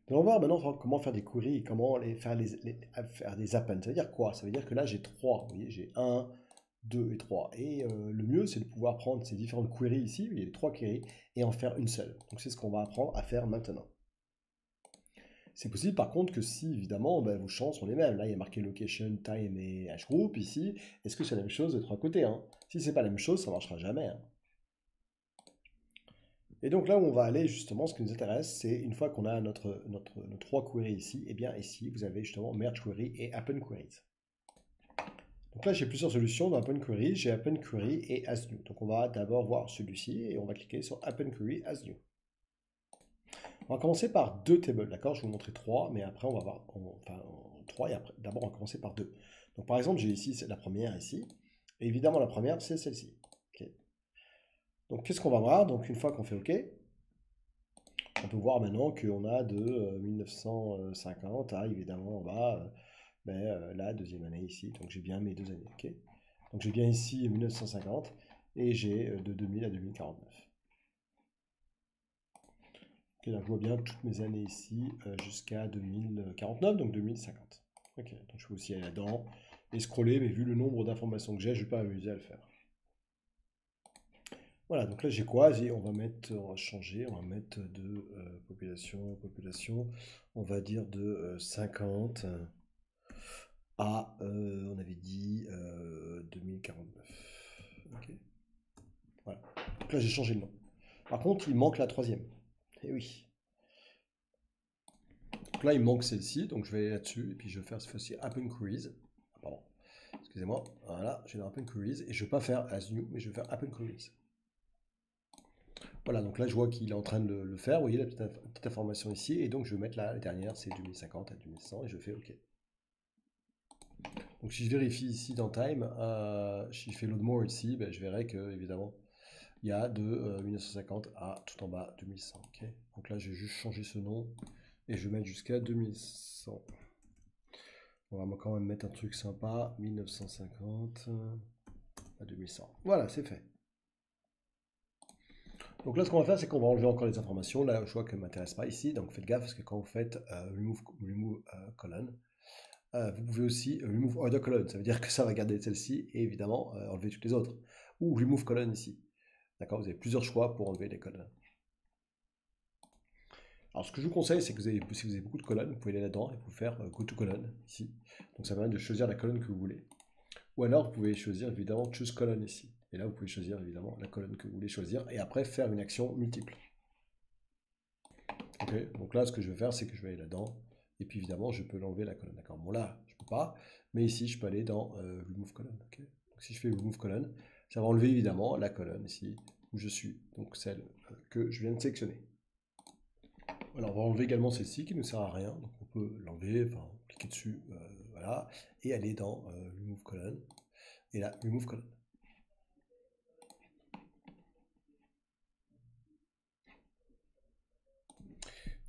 Donc on va voir maintenant comment faire des queries et comment faire des appends. Ça veut dire quoi? Ça veut dire que là j'ai trois. Vous voyez, j'ai un, 2 et 3. Et le mieux, c'est de pouvoir prendre ces différentes queries ici, il y a les trois queries, et en faire une seule. Donc c'est ce qu'on va apprendre à faire maintenant. C'est possible par contre que si, évidemment, ben, vos champs sont les mêmes. Là, il y a marqué location, time et hgroup ici. Est-ce que c'est la même chose des trois côtés, hein? Si c'est pas la même chose, ça ne marchera jamais, hein. Et donc là où on va aller, justement, ce qui nous intéresse, c'est une fois qu'on a nos trois queries ici, et bien ici, vous avez justement merge query et append queries. Donc là, j'ai plusieurs solutions dans Append Query. J'ai Append Query et As New. Donc on va d'abord voir celui-ci et on va cliquer sur Append Query As New. On va commencer par deux tables, d'accord? Je vais vous montrer trois, mais après on va voir, enfin trois et après, d'abord on va commencer par deux. Donc par exemple, j'ai ici la première ici, et évidemment la première c'est celle-ci. Ok. Donc qu'est-ce qu'on va voir? Donc une fois qu'on fait OK, on peut voir maintenant qu'on a de 1950 à évidemment en bas la deuxième année ici. Donc j'ai bien mes deux années. Ok. Donc j'ai bien ici 1950 et j'ai de 2000 à 2049. Ok, donc je vois bien toutes mes années ici jusqu'à 2049, donc 2050. Ok, donc je peux aussi aller là-dedans et scroller, mais vu le nombre d'informations que j'ai, je ne vais pas m'amuser à le faire. Voilà, donc là j'ai quoi? On va mettre, on va changer, on va mettre de population, on va dire de 50 à, on avait dit 2049. Ok, voilà. Donc là j'ai changé le nom. Par contre, il manque la troisième. Eh oui. Donc là, il manque celle-ci, donc je vais aller là-dessus, et puis je vais faire cette fois-ci Append Queries. Ah, pardon, excusez-moi. Voilà, je vais dans Append Queries, et je ne vais pas faire As New, mais je vais faire Append Queries. Voilà, donc là, je vois qu'il est en train de le faire. Vous voyez la petite information ici, et donc je vais mettre la dernière, c'est 2050 à 2100, et je fais OK. Donc si je vérifie ici dans Time, si je fais Load More ici, ben, je verrai que, évidemment, il y a de 1950 à tout en bas 2100. Ok. Donc là, je vais juste changer ce nom, et je vais mettre jusqu'à 2100. On va quand même mettre un truc sympa, 1950 à 2100. Voilà, c'est fait. Donc là, ce qu'on va faire, c'est qu'on va enlever encore les informations. Là, je vois qu'elles ne m'intéressent pas ici, donc faites gaffe, parce que quand vous faites remove colon, vous pouvez aussi remove order colon. Ça veut dire que ça va garder celle-ci et évidemment enlever toutes les autres. Ou remove colon ici. D'accord? Vous avez plusieurs choix pour enlever les colonnes. Alors, ce que je vous conseille, c'est que si vous avez beaucoup de colonnes, vous pouvez aller là-dedans et vous faire go to colon ici. Donc ça permet de choisir la colonne que vous voulez. Ou alors, vous pouvez choisir évidemment choose colonne ici. Et là, vous pouvez choisir évidemment la colonne que vous voulez choisir et après faire une action multiple. Ok, donc là, ce que je vais faire, c'est que je vais aller là-dedans. Et puis évidemment, je peux l'enlever la colonne. D'accord, bon là, je peux pas. Mais ici, je peux aller dans remove colonne. Okay, donc si je fais remove colonne, ça va enlever évidemment la colonne ici où je suis. Donc celle que je viens de sélectionner. Alors, on va enlever également celle-ci qui ne sert à rien. Donc on peut l'enlever, enfin cliquer dessus, voilà, et aller dans remove colonne. Et là, remove colonne.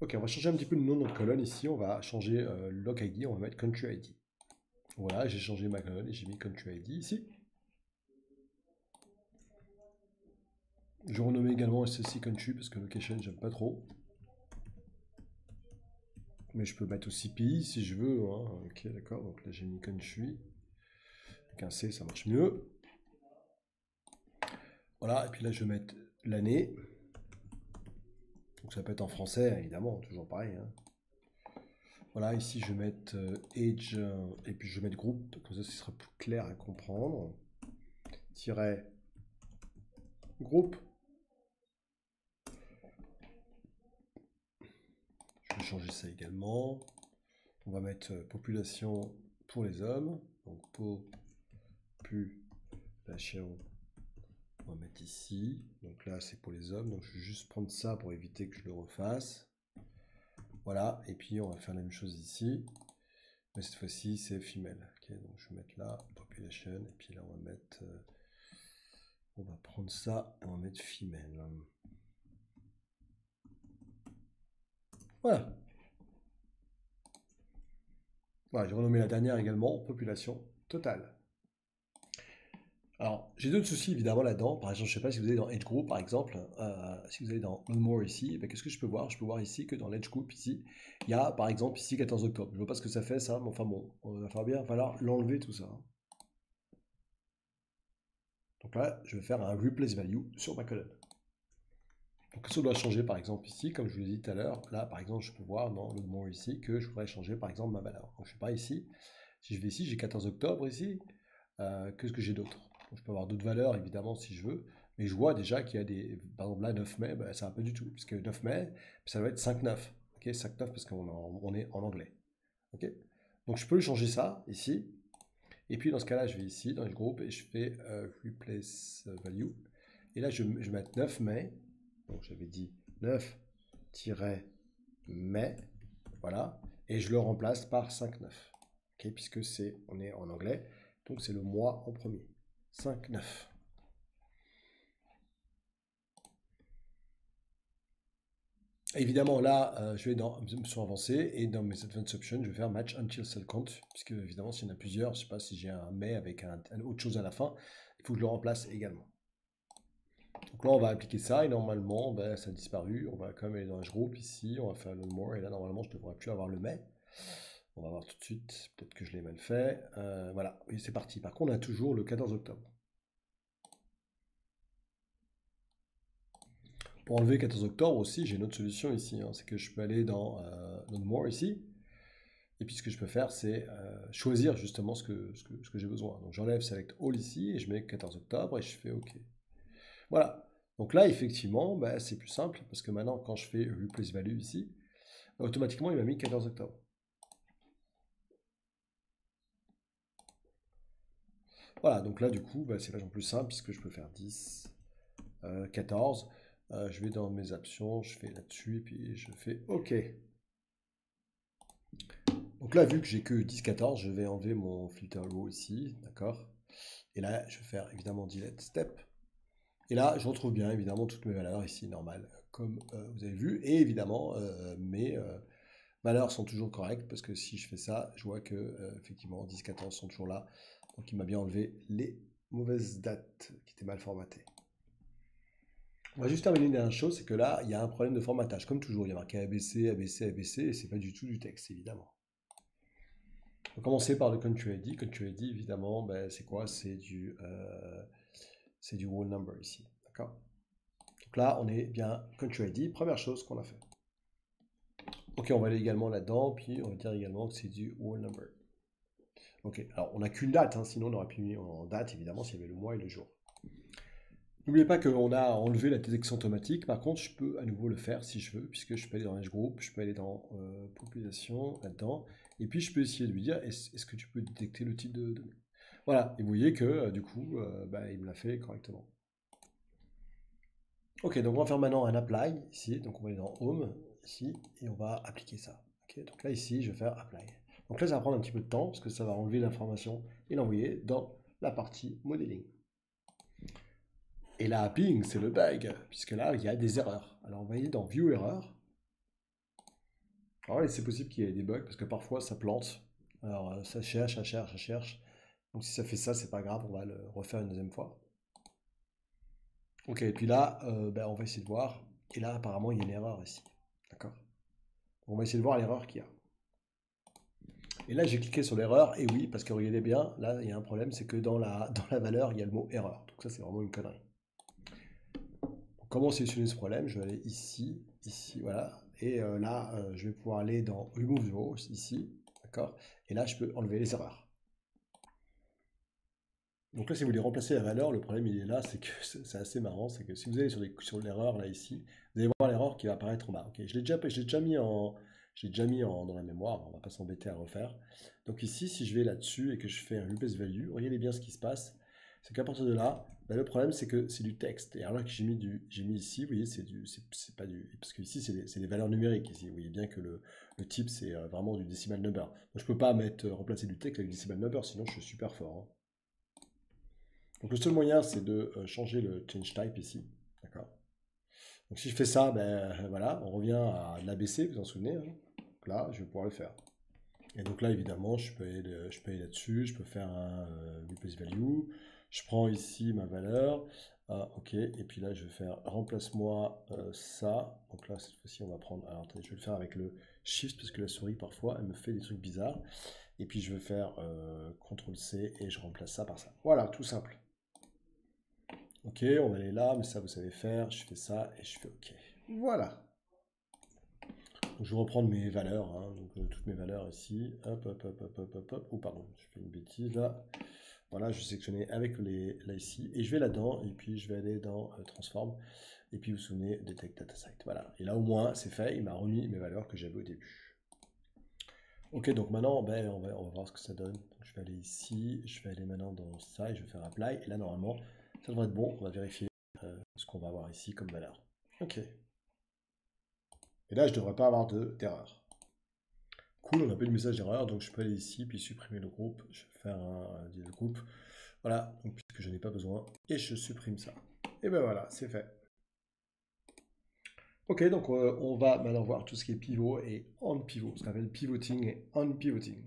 Ok, on va changer un petit peu le nom de notre colonne ici. On va changer log ID, on va mettre country ID. Voilà, j'ai changé ma colonne et j'ai mis country ID ici. Je renomme également ceci country parce que location, j'aime pas trop. Mais je peux mettre aussi pays si je veux, hein. Ok, d'accord, donc là j'ai mis country. Avec un C, ça marche mieux. Voilà, et puis là je vais mettre l'année. Donc ça peut être en français, évidemment, toujours pareil, hein. Voilà, ici je vais mettre age, et puis je vais mettre groupe, comme ça ce sera plus clair à comprendre. Tiret groupe. Je vais changer ça également. On va mettre population pour les hommes. Donc population, on va mettre ici. Donc là c'est pour les hommes. Donc je vais juste prendre ça pour éviter que je le refasse. Voilà, et puis on va faire la même chose ici. Mais cette fois-ci c'est female. Ok, donc je vais mettre là population, et puis là on va mettre... on va prendre ça et on va mettre female. Voilà. Voilà, j'ai renommé la dernière également population totale. Alors, j'ai d'autres soucis évidemment là-dedans. Par exemple, je ne sais pas si vous allez dans Edge Group par exemple, si vous allez dans No More ici, ben, qu'est-ce que je peux voir? Je peux voir ici que dans l'Edge Group ici, il y a par exemple ici 14 octobre. Je ne vois pas ce que ça fait ça, mais enfin bon, il va falloir l'enlever tout ça, hein. Donc là, je vais faire un replace value sur ma colonne. Donc ça doit changer par exemple ici, comme je vous l'ai dit tout à l'heure. Là, par exemple, je peux voir dans No More ici que je voudrais changer par exemple ma valeur. Donc je ne sais pas ici. Si je vais ici, j'ai 14 octobre ici. Qu'est-ce que j'ai d'autre? Je peux avoir d'autres valeurs, évidemment, si je veux. Mais je vois déjà qu'il y a des... Par exemple, là, 9 mai, ben, ça va pas du tout. Puisque 9 mai, ça va être 5-9. Ok, 5-9 parce qu'on est en anglais. Ok. Donc, je peux changer ça, ici. Et puis, dans ce cas-là, je vais ici, dans le groupe, et je fais Replace Value. Et là, je vais mettre 9 mai. Donc, j'avais dit 9-mai. Voilà. Et je le remplace par 5-9. Ok, puisque on est en anglais. Donc c'est le mois en premier. 5-9. Évidemment, là, je vais dans options avancées et dans mes advanced options, je vais faire match until cell count, puisque évidemment, s'il y en a plusieurs, je ne sais pas si j'ai un mais avec autre chose à la fin, il faut que je le remplace également. Donc là, on va appliquer ça et normalement, ben, ça a disparu. On va quand même aller dans un groupe ici, on va faire le more et là, normalement, je ne devrais plus avoir le mais. On va voir tout de suite, peut-être que je l'ai mal fait. Voilà, et c'est parti. Par contre, on a toujours le 14 octobre. Pour enlever 14 octobre aussi, j'ai une autre solution ici, hein. C'est que je peux aller dans No More ici. Et puis ce que je peux faire, c'est choisir justement ce que j'ai besoin. Donc j'enlève Select All ici et je mets 14 octobre et je fais OK. Voilà. Donc là, effectivement, bah, c'est plus simple parce que maintenant, quand je fais Replace Value ici, automatiquement, il m'a mis 14 octobre. Voilà, donc là, du coup, bah, c'est vachement plus simple puisque je peux faire 10, 14. Je vais dans mes options, je fais là-dessus et puis je fais OK. Donc là, vu que j'ai que 10-14, je vais enlever mon filter row ici, d'accord? Et là, je vais faire évidemment delete step. Et là, je retrouve bien évidemment toutes mes valeurs ici normales, comme vous avez vu. Et évidemment, mes valeurs sont toujours correctes parce que si je fais ça, je vois que effectivement 10-14 sont toujours là. Donc il m'a bien enlevé les mauvaises dates qui étaient mal formatées. On va juste terminer une dernière chose, c'est que là, il y a un problème de formatage. Comme toujours, il y a marqué ABC, ABC, ABC, et c'est pas du tout du texte, évidemment. On va commencer par le country ID. Country ID, évidemment, ben, c'est quoi? C'est du whole number ici. D'accord? Donc là, on est bien country ID. Première chose qu'on a fait. Ok, on va aller également là-dedans, puis on va dire également que c'est du whole number. Ok, alors on n'a qu'une date, hein, sinon on aurait pu mettre en date, évidemment, s'il y avait le mois et le jour. N'oubliez pas qu'on a enlevé la détection automatique. Par contre, je peux à nouveau le faire si je veux, puisque je peux aller dans Edge Group, je peux aller dans population, là-dedans, et puis je peux essayer de lui dire est-ce que tu peux détecter le type de données. Voilà, et vous voyez que du coup, bah, il me l'a fait correctement. Ok, donc on va faire maintenant un apply ici, donc on va aller dans Home ici, et on va appliquer ça. Ok, donc là ici, je vais faire apply. Donc là, ça va prendre un petit peu de temps, parce que ça va enlever l'information et l'envoyer dans la partie modeling. Et là, ping, c'est le bug, puisque là, il y a des erreurs. Alors, on va aller dans View Error. Alors, c'est possible qu'il y ait des bugs, parce que parfois, ça plante. Alors, ça cherche, ça cherche, ça cherche. Donc, si ça fait ça, c'est pas grave, on va le refaire une deuxième fois. Ok, et puis là, ben, on va essayer de voir. Et là, apparemment, il y a une erreur ici. D'accord? On va essayer de voir l'erreur qu'il y a. Et là, j'ai cliqué sur l'erreur, et oui, parce que regardez bien, là, il y a un problème, c'est que dans la valeur, il y a le mot erreur. Donc ça, c'est vraiment une connerie. Comment solutionner ce problème? Je vais aller ici, ici, voilà. Et là, je vais pouvoir aller dans Remove Rows, ici, d'accord? Et là, je peux enlever les erreurs. Donc là, si vous voulez remplacer la valeur, le problème, il est là, c'est que c'est assez marrant, c'est que si vous allez sur l'erreur, là, ici, vous allez voir l'erreur qui va apparaître en bas. Ok, je l'ai déjà mis dans la mémoire, on va pas s'embêter à refaire. Donc ici, si je vais là-dessus et que je fais un replace value, regardez bien ce qui se passe. C'est qu'à partir de là, bah, le problème c'est que c'est du texte. Et alors là que j'ai mis ici, vous voyez, c'est pas du, parce que ici c'est des valeurs numériques. Ici, vous voyez bien que le type c'est vraiment du decimal number. Donc je peux pas remplacer du texte avec du decimal number, sinon je suis super fort, hein. Donc le seul moyen c'est de changer le change type ici, d'accord. Donc si je fais ça, ben voilà, on revient à l'ABC, vous vous en souvenez, hein. Donc là, je vais pouvoir le faire. Et donc là, évidemment, je peux aller là-dessus, je peux faire un replace value, Je prends ici ma valeur. Ah, ok, et puis là je vais faire remplace-moi ça. Donc là cette fois-ci on va prendre. Alors attendez, je vais le faire avec le Shift parce que la souris parfois elle me fait des trucs bizarres. Et puis je vais faire CTRL-C et je remplace ça par ça. Voilà, tout simple. Ok, on va aller là, mais ça vous savez faire. Je fais ça et je fais OK. Voilà. Donc, je vais reprendre mes valeurs, hein, donc toutes mes valeurs ici. Hop, hop, hop, hop, hop, hop, hop. Oh, pardon, je fais une bêtise là. Voilà, je vais sélectionner avec là ici. Et je vais là-dedans, et puis je vais aller dans Transform. Et puis vous vous souvenez, Detect Data Site. Voilà. Et là au moins, c'est fait, il m'a remis mes valeurs que j'avais au début. Ok, donc maintenant, ben, on va voir ce que ça donne. Donc, je vais aller ici, je vais aller maintenant dans ça, et je vais faire Apply. Et là, normalement, ça devrait être bon. On va vérifier ce qu'on va avoir ici comme valeur. Ok. Et là, je ne devrais pas avoir d'erreur. Cool, on n'a pas eu de message d'erreur, donc je peux aller ici, puis supprimer le groupe. Je vais faire un delete groupe. Voilà, donc puisque je n'ai pas besoin. Et je supprime ça. Et ben voilà, c'est fait. Ok, donc on va maintenant voir tout ce qui est pivot et on pivot, ce qu'on appelle pivoting et on pivoting.